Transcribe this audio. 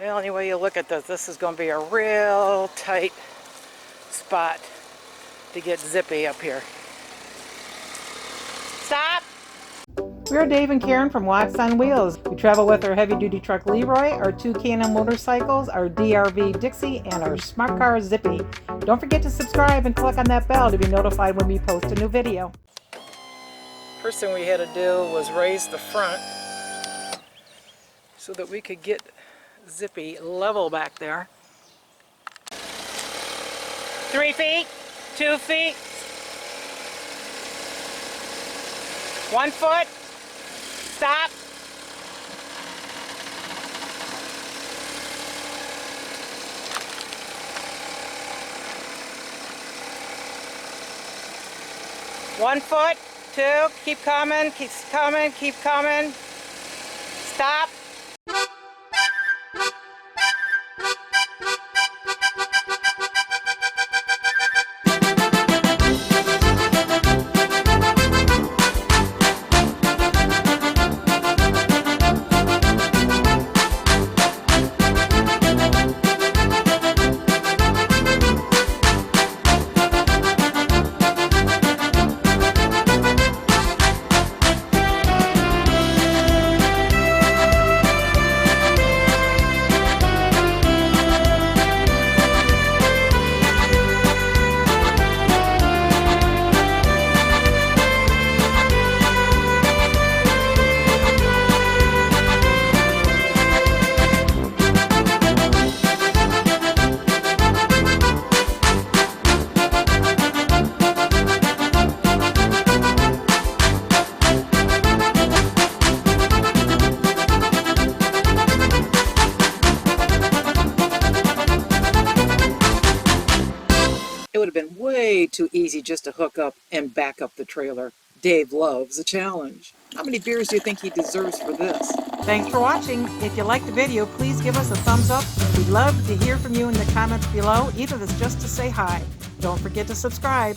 Well, any way you look at this is going to be a real tight spot to get Zippy up here. Stop! We're Dave and Karen from Watts on Wheels. We travel with our heavy-duty truck Leroy, our two Can-Am motorcycles, our 𝗣𝗟𝗏𝗍𝗬💬, and our smart car Zippy. Don't forget to subscribe and click on that bell to be notified when we post a new video. First thing we had to do was raise the front so that we could get Zippy level back there. 3 feet, 2 feet, 1 foot, stop. One foot, 2, keep coming, keep coming, keep coming, stop. It would have been way too easy just to hook up and back up the trailer. Dave loves a challenge. How many beers do you think he deserves for this? Thanks for watching. If you liked the video, please give us a thumbs up. We'd love to hear from you in the comments below, even if it's just to say hi. Don't forget to subscribe.